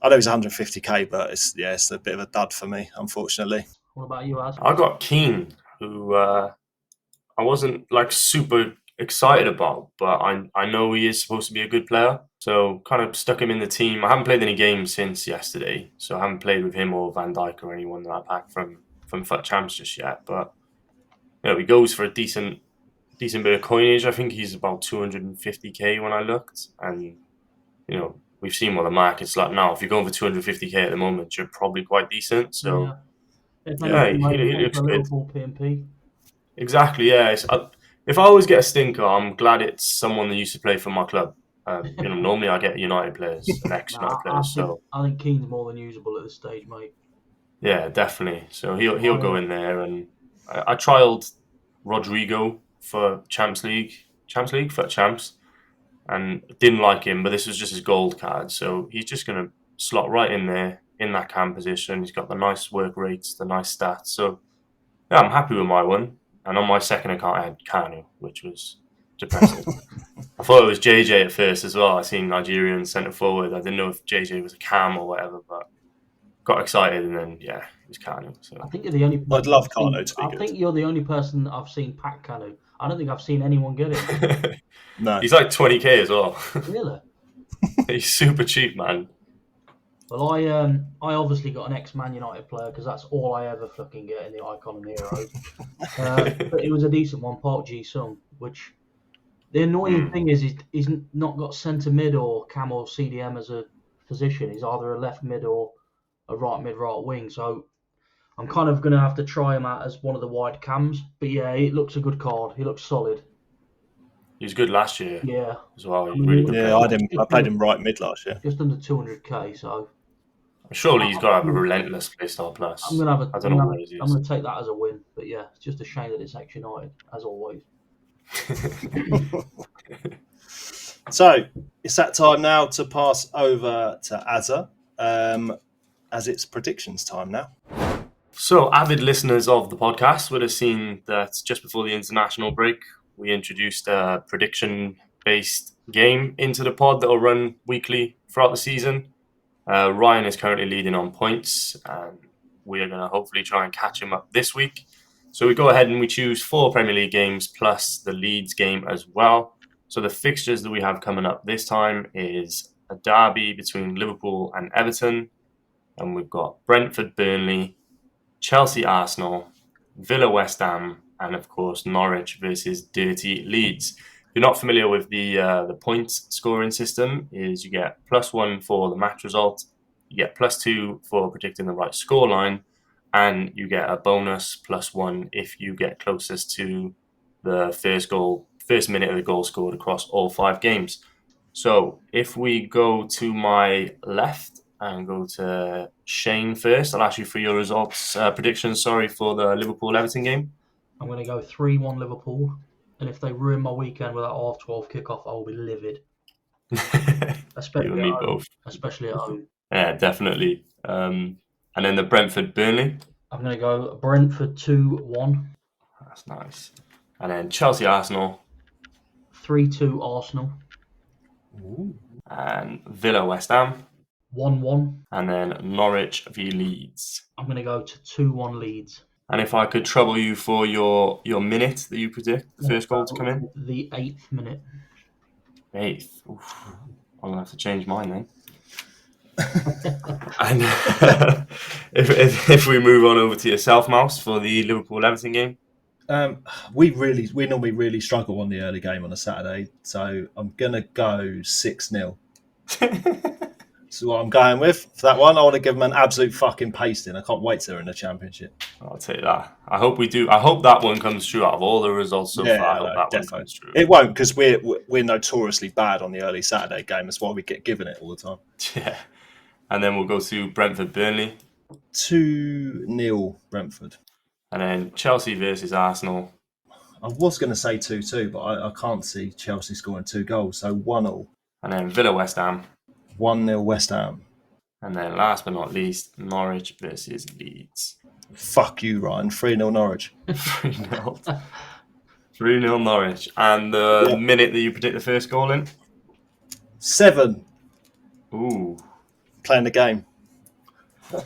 I know he's 150k, but it's a bit of a dud for me, unfortunately. What about you, Az? I got Keane, who I wasn't super excited about, but I know he is supposed to be a good player. So kind of stuck him in the team. I haven't played any games since yesterday, so I haven't played with him or Van Dijk or anyone that I packed from FUT Champs just yet. But he goes for a decent bit of coinage. I think he's about 250k when I looked, and we've seen what the market's like now. If you're going for 250k at the moment, you're probably quite decent. So he looks good. PMP. Exactly. Yeah. If I always get a stinker, I'm glad it's someone that used to play for my club. Normally I get United players and ex-United players. I think Keane's more than usable at this stage, mate. Yeah, definitely. So he'll go in there, and I trialed Rodrigo for Champs League for Champs, and didn't like him. But this was just his gold card, so he's just going to slot right in there in that cam position. He's got the nice work rates, the nice stats. So yeah, I'm happy with my one. And on my second account, I had Kanu, which was depressing. I thought it was JJ at first as well. I seen Nigerian centre forward. I didn't know if JJ was a cam or whatever, but got excited, and then it was Kanu. So I think you're the only. I'd love Kanu to be good. I think you're the only person I've seen pack Kanu. I don't think I've seen anyone get it. No, he's like 20k as well. Really? He's super cheap, man. Well, I obviously got an ex-Man United player because that's all I ever fucking get in the Icon and Heroes. But it was a decent one, Park Ji-sung, which the annoying thing is he's not got centre mid or cam or CDM as a position. He's either a left mid or a right mid, right wing. So I'm kind of going to have to try him out as one of the wide cams. But yeah, it looks a good card. He looks solid. He was good last year. Yeah. As well. Really good I played him right mid last year. Just under 200k, so... Surely he's got to have a relentless playstyle plus. I'm gonna have I don't know what it is. I'm gonna take that as a win. But yeah, it's just a shame that it's X United as always. So it's that time now to pass over to Azza, as it's predictions time now. So, avid listeners of the podcast would have seen that just before the international break, we introduced a prediction-based game into the pod that will run weekly throughout the season. Ryan is currently leading on points, and we are going to hopefully try and catch him up this week. So we go ahead and we choose 4 Premier League games plus the Leeds game as well. So the fixtures that we have coming up this time is a derby between Liverpool and Everton, and we've got Brentford, Burnley, Chelsea, Arsenal, Villa, West Ham, and of course Norwich versus Dirty Leeds. If you're not familiar with the points scoring system, is you get +1 for the match result, you get +2 for predicting the right scoreline, and you get a bonus +1 if you get closest to the first minute of the goal scored across all 5 games. So if we go to my left and go to Shane first, I'll ask you for your results predictions. Sorry, for the Liverpool-Everton game. I'm gonna go 3-1 Liverpool, and if they ruin my weekend with that 12:30 kickoff, I will be livid. Especially you and me at home. both. Especially at home. Yeah, definitely. And then the Brentford-Burnley. I'm gonna go Brentford 2-1. That's nice. And then Chelsea-Arsenal. 3-2 Arsenal. Ooh. And Villa-West Ham. 1-1. And then Norwich v Leeds. I'm gonna go to 2-1 Leeds. And if I could trouble you for your minute that you predict the first goal to come in? The 8th minute. 8th. Oof. I'm going to have to change mine then. And if we move on over to yourself, Mouse, for the Liverpool-Everton game. We normally really struggle on the early game on a Saturday, so I'm going to go 6-0. That's what I'm going with for that one. I want to give them an absolute fucking pasting. I can't wait till they're in the Championship. I'll take that. I hope we do. I hope that one comes true. Out of all the results so far, I hope that definitely. one comes true. It won't, because we're notoriously bad on the early Saturday game. That's why we get given it all the time. Yeah. And then we'll go to Brentford-Burnley. 2-0 Brentford. And then Chelsea versus Arsenal. I was going to say 2-2, but I can't see Chelsea scoring 2 goals. So 1-0. And then Villa-West Ham. 1-0 West Ham. And then last but not least, Norwich versus Leeds. Fuck you, Ryan. 3-0 Norwich. 3-0. 3-0 Norwich. And the minute that you predict the first goal in? 7. Ooh. Playing the game.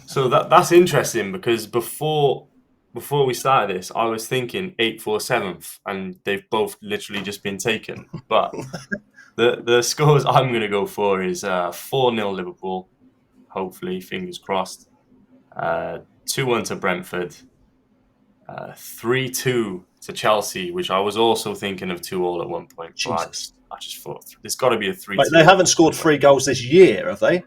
So that's interesting, because before we started this, I was thinking 8th or 7th, and they've both literally just been taken. But the scores I'm going to go for is 4-0 Liverpool, hopefully, fingers crossed. 2-1 to Brentford. 3-2 to Chelsea, which I was also thinking of 2-2 at one point. Jesus. I just thought there's got to be a 3-2. Wait, they haven't scored 3 goals this year, have they?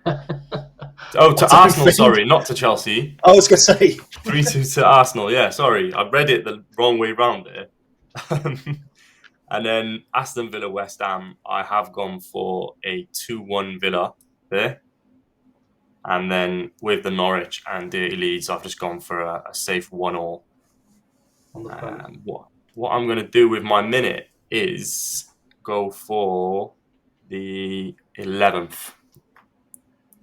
Oh, to Arsenal, sorry, not to Chelsea. I was going to say 3-2 to Arsenal. Yeah, sorry, I read it the wrong way round there. And then Aston Villa, West Ham, I have gone for a 2-1 Villa there. And then with the Norwich and Dirty Leeds, I've just gone for a safe 1-1. And what I'm going to do with my minute is go for the 11th.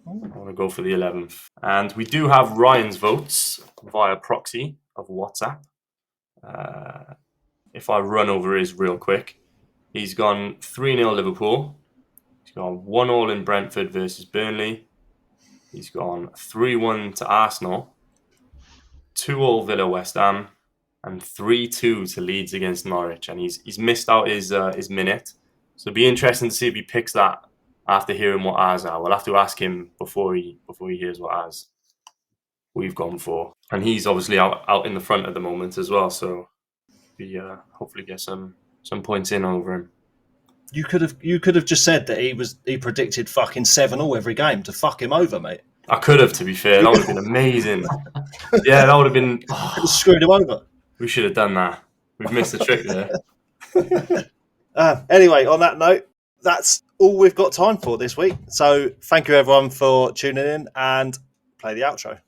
I want to go for the 11th. And we do have Ryan's votes via proxy of WhatsApp. If I run over his real quick, he's gone 3-0 Liverpool. He's gone 1-1 in Brentford versus Burnley. He's gone 3-1 to Arsenal, 2-2 Villa West Ham, and 3-2 to Leeds against Norwich. And he's missed out his minute. So it'll be interesting to see if he picks that after hearing what ours are. We'll have to ask him before he hears what ours we've gone for. And he's obviously out in the front at the moment as well. So we hopefully get some points in over him. you could have just said that he predicted fucking 7-0 every game to fuck him over, mate. I could have, to be fair. That would have been amazing. Yeah, that would have been... Screwed him over. We should have done that. We've missed the trick there. Anyway, on that note, that's all we've got time for this week. So thank you, everyone, for tuning in. And play the outro.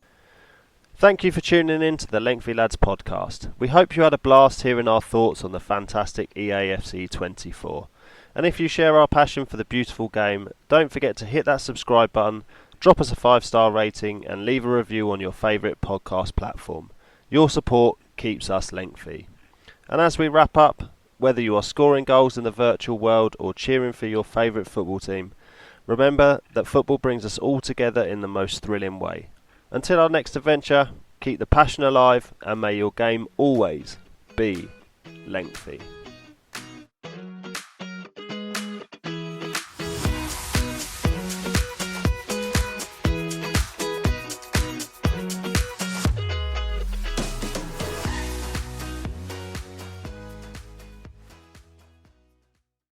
Thank you for tuning in to the Lengthy Lads podcast. We hope you had a blast hearing our thoughts on the fantastic EAFC 24. And if you share our passion for the beautiful game, don't forget to hit that subscribe button, drop us a 5-star rating and leave a review on your favourite podcast platform. Your support keeps us lengthy. And as we wrap up, whether you are scoring goals in the virtual world or cheering for your favourite football team, remember that football brings us all together in the most thrilling way. Until our next adventure, keep the passion alive and may your game always be lengthy.